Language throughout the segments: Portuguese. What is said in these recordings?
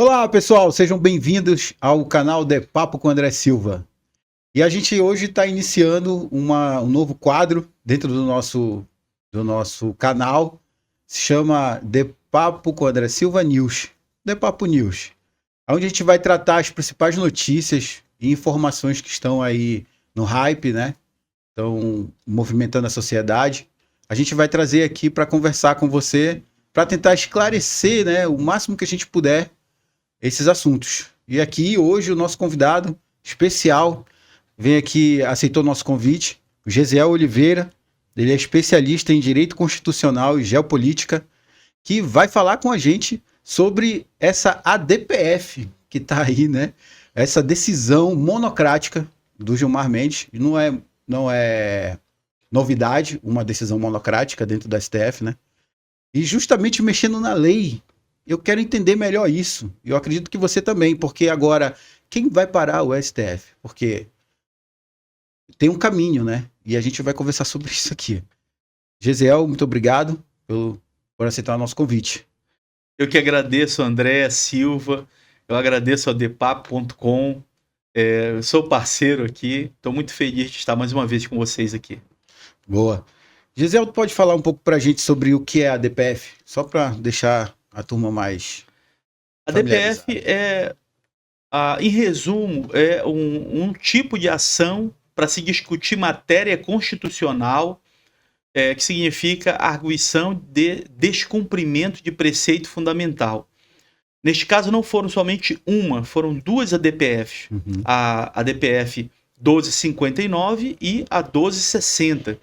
Olá, pessoal, sejam bem-vindos ao canal De Papo com André Silva. E a gente hoje está iniciando um novo quadro dentro do nosso canal, se chama De Papo com André Silva News, De Papo News, onde a gente vai tratar as principais notícias e informações que estão aí no hype, né? Estão movimentando a sociedade. A gente vai trazer aqui para conversar com você, para tentar esclarecer, né, o máximo que a gente puder esses assuntos. E aqui hoje o nosso convidado especial vem aqui, aceitou o nosso convite, o Gesiel Oliveira. Ele é especialista em Direito Constitucional e Geopolítica, que vai falar com a gente sobre essa ADPF que está aí, né? Essa decisão monocrática do Gilmar Mendes. Não é novidade uma decisão monocrática dentro da STF, né? E justamente mexendo na lei. Eu quero entender melhor isso. Eu acredito que você também, porque agora, quem vai parar o STF? Porque tem um caminho, né? E a gente vai conversar sobre isso aqui. Gesiel, muito obrigado por aceitar o nosso convite. Eu que agradeço, André Silva. Eu agradeço ao depapo.com. Eu sou parceiro aqui. Estou muito feliz de estar mais uma vez com vocês aqui. Boa. Gesiel, tu pode falar um pouco para a gente sobre o que é a ADPF? Só para deixar a turma mais A DPF em resumo, é um tipo de ação para se discutir matéria constitucional, que significa arguição de descumprimento de preceito fundamental. Neste caso, não foram somente uma, foram duas ADPFs. Uhum. A ADPF 1259 e a 1260.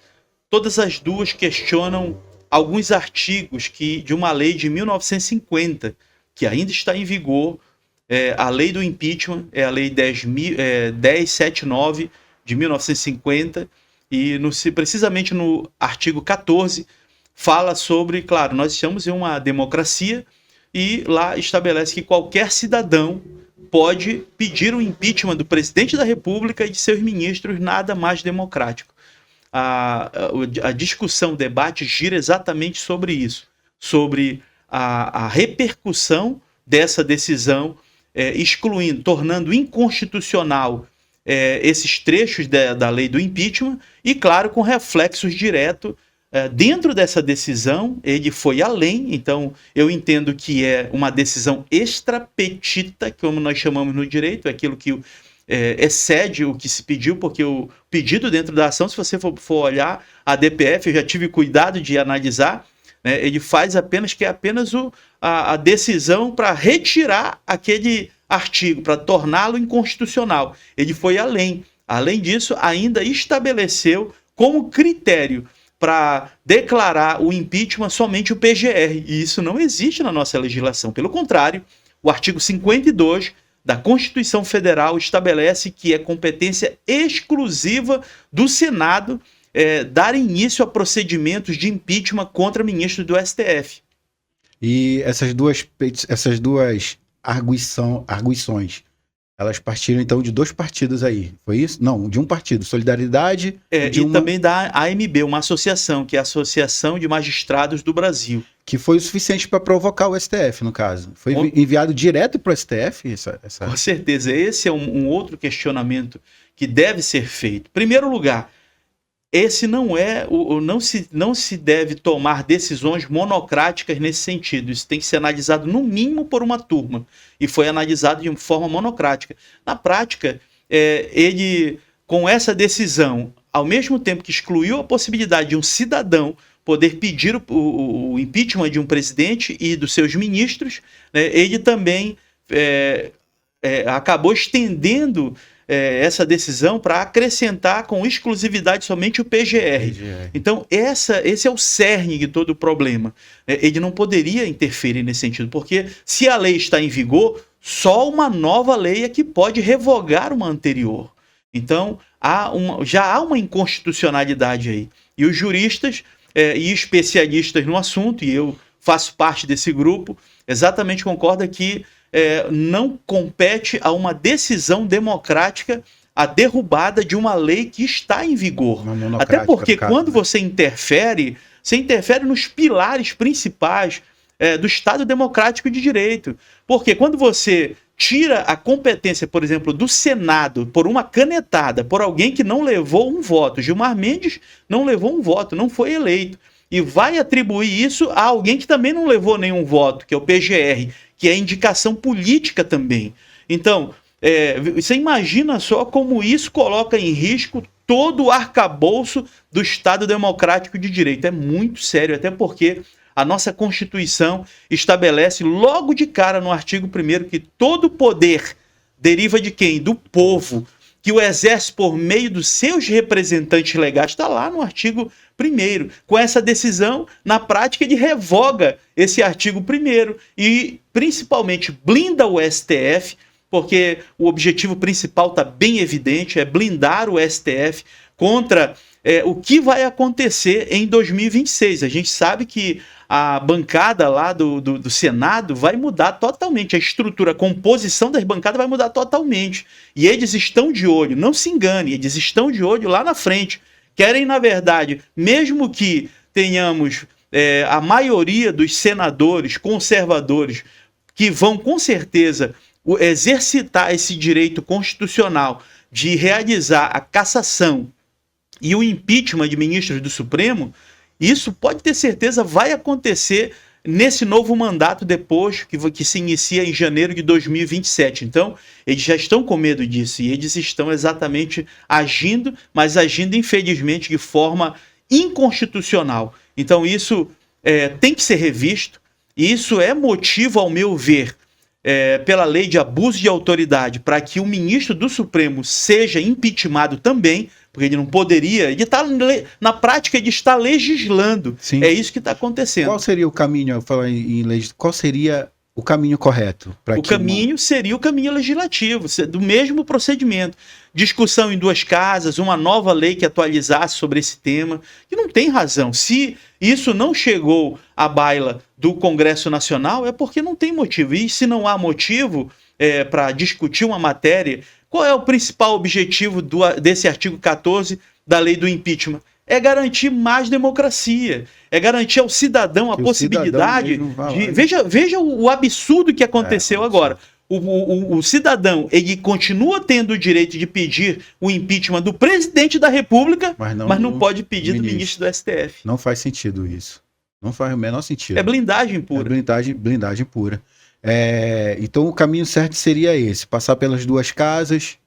Todas as duas questionam alguns artigos de uma lei de 1950, que ainda está em vigor. A lei do impeachment é a lei 1079 de 1950, e precisamente no artigo 14 fala sobre, claro, nós estamos em uma democracia, e lá estabelece que qualquer cidadão pode pedir o impeachment do presidente da República e de seus ministros, nada mais democrático. A discussão, o debate gira exatamente sobre isso, sobre a repercussão dessa decisão, tornando inconstitucional esses trechos da lei do impeachment, e claro, com reflexos diretos dentro dessa decisão. Ele foi além, então eu entendo que é uma decisão extrapetita, como nós chamamos no direito, aquilo que excede o que se pediu, porque o pedido dentro da ação, se você for olhar a DPF, eu já tive cuidado de analisar, né, ele faz apenas a decisão para retirar aquele artigo, para torná-lo inconstitucional. Ele foi além. Além disso, ainda estabeleceu como critério para declarar o impeachment somente o PGR, e isso não existe na nossa legislação. Pelo contrário, o artigo 52 da Constituição Federal estabelece que é competência exclusiva do Senado dar início a procedimentos de impeachment contra ministros do STF. E essas duas arguições, elas partiram então de dois partidos aí, foi isso? Não, de um partido, Solidariedade. Também da AMB, uma associação, que é a Associação de Magistrados do Brasil. Que foi o suficiente para provocar o STF, no caso. Foi enviado direto para o STF? Com certeza, esse é um outro questionamento que deve ser feito. Em primeiro lugar, esse não se deve tomar decisões monocráticas nesse sentido. Isso tem que ser analisado no mínimo por uma turma, e foi analisado de forma monocrática. Na prática, ele, com essa decisão, ao mesmo tempo que excluiu a possibilidade de um cidadão poder pedir o impeachment de um presidente e dos seus ministros, né, ele também acabou estendendo essa decisão para acrescentar com exclusividade somente o PGR. Então, esse é o cerne de todo o problema. Ele não poderia interferir nesse sentido, porque se a lei está em vigor, só uma nova lei é que pode revogar uma anterior. Então, já há uma inconstitucionalidade aí. E os juristas e especialistas no assunto, e eu faço parte desse grupo, exatamente concorda que não compete a uma decisão democrática a derrubada de uma lei que está em vigor. Até porque quando você interfere nos pilares principais do Estado Democrático de Direito. Porque quando você tira a competência, por exemplo, do Senado por uma canetada, por alguém que não levou um voto, Gilmar Mendes não levou um voto, não foi eleito, e vai atribuir isso a alguém que também não levou nenhum voto, que é o PGR, que é indicação política também. Então, você imagina só como isso coloca em risco todo o arcabouço do Estado Democrático de Direito. É muito sério, até porque a nossa Constituição estabelece logo de cara no artigo 1º que todo poder deriva de quem? Do povo, que o exerce por meio dos seus representantes legais. Está lá no artigo 1º. Com essa decisão, na prática, ele revoga esse artigo 1º e, principalmente, blinda o STF, porque o objetivo principal está bem evidente, é blindar o STF contra o que vai acontecer em 2026. A gente sabe que a bancada lá do Senado vai mudar totalmente, a estrutura, a composição das bancadas vai mudar totalmente. E eles estão de olho, não se engane, eles estão de olho lá na frente. Querem, na verdade, mesmo que tenhamos a maioria dos senadores conservadores que vão, com certeza, exercitar esse direito constitucional de realizar a cassação e o impeachment de ministros do Supremo, isso pode ter certeza vai acontecer nesse novo mandato depois que se inicia em janeiro de 2027. Então, eles já estão com medo disso e eles estão exatamente agindo, mas agindo, infelizmente, de forma inconstitucional. Então, isso tem que ser revisto e isso é motivo, ao meu ver, pela lei de abuso de autoridade, para que o ministro do Supremo seja impeachmentado também, porque ele não poderia, ele está na prática de estar legislando. Sim. É isso que está acontecendo. Qual seria o caminho, eu falo em legislação, qual seria o caminho correto? O caminho seria o caminho legislativo, do mesmo procedimento. Discussão em duas casas, uma nova lei que atualizasse sobre esse tema, que não tem razão. Se isso não chegou à baila do Congresso Nacional, é porque não tem motivo. E se não há motivo para discutir uma matéria, qual é o principal objetivo desse artigo 14 da lei do impeachment? É garantir mais democracia, é garantir ao cidadão a possibilidade de... Veja o absurdo que aconteceu agora. O cidadão, ele continua tendo o direito de pedir o impeachment do presidente da República, mas não pode pedir do ministro do STF. Não faz sentido isso. Não faz o menor sentido. É blindagem pura. É blindagem pura. Então o caminho certo seria esse, passar pelas duas casas,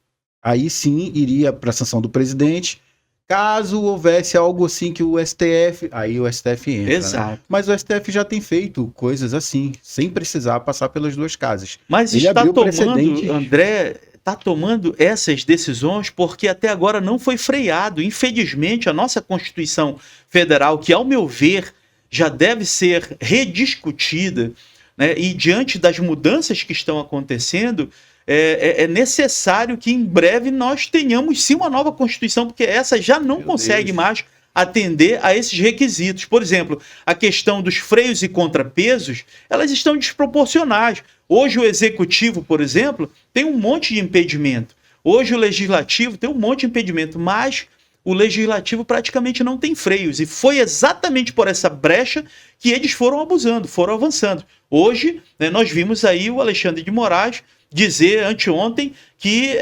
aí sim iria para a sanção do presidente. Caso houvesse algo assim que o STF... Aí o STF entra. Exato. Né? Mas o STF já tem feito coisas assim, sem precisar passar pelas duas casas. Mas ele está tomando, André, está tomando essas decisões porque até agora não foi freado. Infelizmente, a nossa Constituição Federal, que ao meu ver já deve ser rediscutida, né? E diante das mudanças que estão acontecendo... É necessário que em breve nós tenhamos sim uma nova Constituição, porque essa já não consegue mais atender a esses requisitos. Por exemplo, a questão dos freios e contrapesos, elas estão desproporcionais. Hoje o Executivo, por exemplo, tem um monte de impedimento. Hoje o Legislativo tem um monte de impedimento, mas o Legislativo praticamente não tem freios. E foi exatamente por essa brecha que eles foram abusando, foram avançando. Hoje, né, nós vimos aí o Alexandre de Moraes dizer anteontem que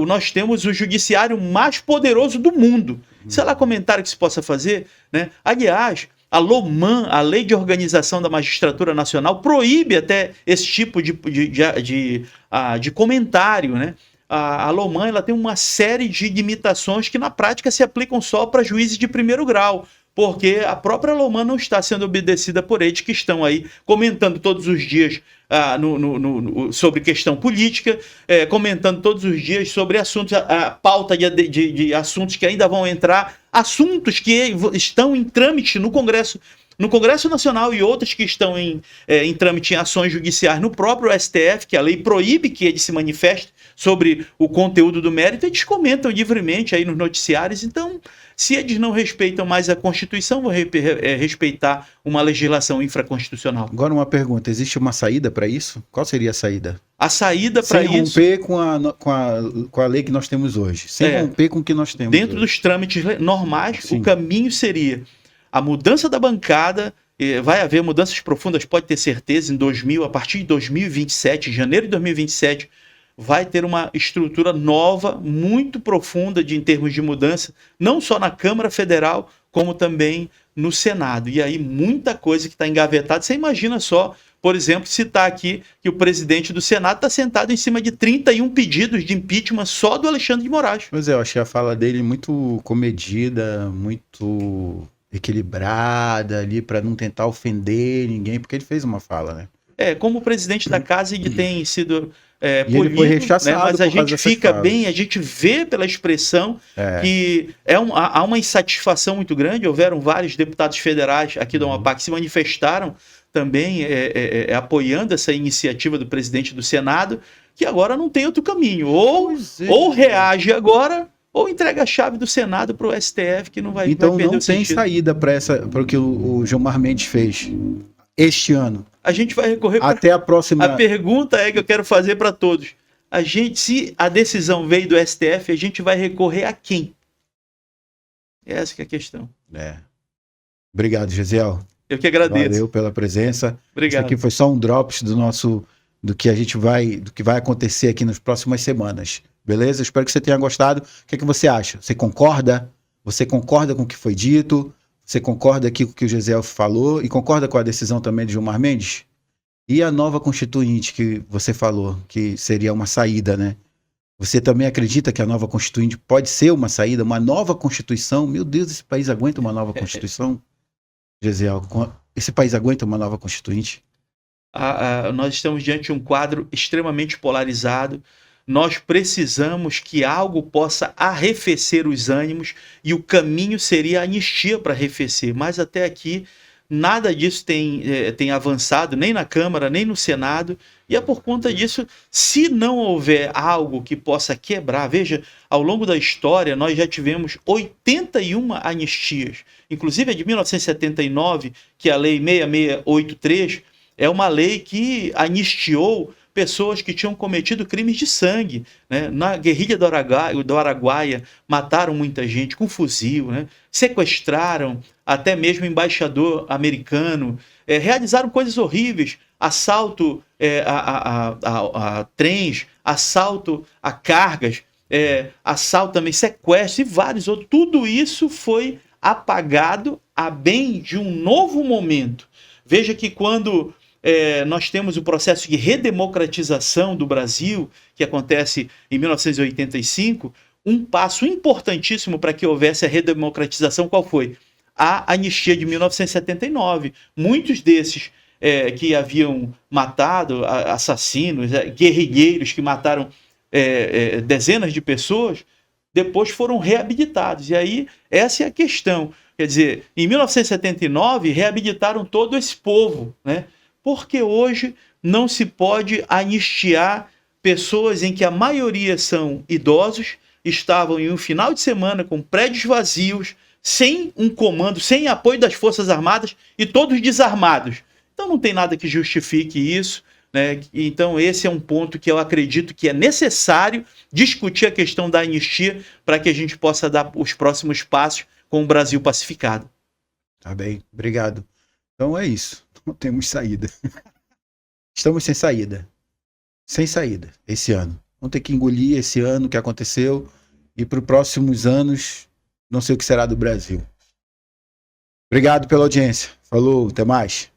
nós temos o judiciário mais poderoso do mundo. Sei lá, comentário que se possa fazer, né? Aliás, a LOMAN, a Lei de Organização da Magistratura Nacional, proíbe até esse tipo de comentário, né? A LOMAN, ela tem uma série de limitações que na prática se aplicam só para juízes de primeiro grau, porque a própria LOMAN não está sendo obedecida por eles, que estão aí comentando todos os dias sobre questão política, comentando todos os dias sobre assuntos, a pauta de assuntos que ainda vão entrar, assuntos que estão em trâmite no Congresso Nacional e outros que estão em trâmite em ações judiciais no próprio STF, que a lei proíbe que ele se manifeste sobre o conteúdo do mérito, eles comentam livremente aí nos noticiários. Então, se eles não respeitam mais a Constituição, vão respeitar uma legislação infraconstitucional. Agora uma pergunta, existe uma saída para isso? Qual seria a saída? A saída para isso... Sem romper com a lei que nós temos hoje, sem romper com o que nós temos dentro hoje. Dos trâmites normais, sim. O caminho seria a mudança da bancada, vai haver mudanças profundas, pode ter certeza, a partir de 2027, janeiro de 2027, vai ter uma estrutura nova, muito profunda em termos de mudança, não só na Câmara Federal, como também no Senado. E aí muita coisa que está engavetada. Você imagina só, por exemplo, citar aqui que o presidente do Senado está sentado em cima de 31 pedidos de impeachment só do Alexandre de Moraes. Pois é, eu achei a fala dele muito comedida, muito equilibrada ali, para não tentar ofender ninguém, porque ele fez uma fala, né? Como presidente da casa, ele tem sido E ele foi rechaçado, né? Mas a por causa gente dessas fica falas. bem, a gente vê pela expressão que há uma insatisfação muito grande. Houveram vários deputados federais aqui do Amapá que se manifestaram também apoiando essa iniciativa do presidente do Senado, que agora não tem outro caminho. Ou reage agora, ou entrega a chave do Senado para o STF, que não vai, Então vai perder não o tem sentido. saída para o que o Gilmar Mendes fez este ano. A gente vai recorrer Até a próxima. A pergunta que eu quero fazer para todos. Se a decisão veio do STF, a gente vai recorrer a quem? Essa que é a questão. Obrigado, Gesiel. Eu que agradeço. Valeu pela presença. Obrigado. Isso aqui foi só um drops do que vai acontecer aqui nas próximas semanas. Beleza? Espero que você tenha gostado. O que você acha? Você concorda? Você concorda com o que foi dito? Você concorda aqui com o que o Gesiel falou? E concorda com a decisão também de Gilmar Mendes? E a nova Constituinte que você falou, que seria uma saída, né? Você também acredita que a nova Constituinte pode ser uma saída, uma nova Constituição? Meu Deus, esse país aguenta uma nova Constituição? Gesiel, esse país aguenta uma nova Constituinte? Nós estamos diante de um quadro extremamente polarizado. Nós precisamos que algo possa arrefecer os ânimos e o caminho seria a anistia para arrefecer. Mas até aqui nada disso tem avançado, nem na Câmara, nem no Senado. E é por conta disso, se não houver algo que possa quebrar, veja, ao longo da história nós já tivemos 81 anistias. Inclusive a de 1979, que é a Lei 6683, é uma lei que anistiou pessoas que tinham cometido crimes de sangue, né? Na guerrilha do Araguaia, mataram muita gente com fuzil, né? Sequestraram até mesmo embaixador americano, realizaram coisas horríveis, assalto a trens, assalto a cargas, assalto também, sequestro e vários outros. Tudo isso foi apagado a bem de um novo momento. Veja que quando nós temos o processo de redemocratização do Brasil, que acontece em 1985, um passo importantíssimo para que houvesse a redemocratização, qual foi? A anistia de 1979. Muitos desses que haviam matado, assassinos, guerrilheiros que mataram dezenas de pessoas, depois foram reabilitados. E aí, essa é a questão. Quer dizer, em 1979, reabilitaram todo esse povo, né? Porque hoje não se pode anistiar pessoas em que a maioria são idosos, estavam em um final de semana com prédios vazios, sem um comando, sem apoio das Forças Armadas e todos desarmados. Então não tem nada que justifique isso, né? Então esse é um ponto que eu acredito que é necessário discutir a questão da anistia para que a gente possa dar os próximos passos com o Brasil pacificado. Tá bem, obrigado. Então é isso. Não temos saída. Estamos sem saída. Sem saída esse ano. Vamos ter que engolir esse ano que aconteceu e para os próximos anos não sei o que será do Brasil. Obrigado pela audiência. Falou, até mais.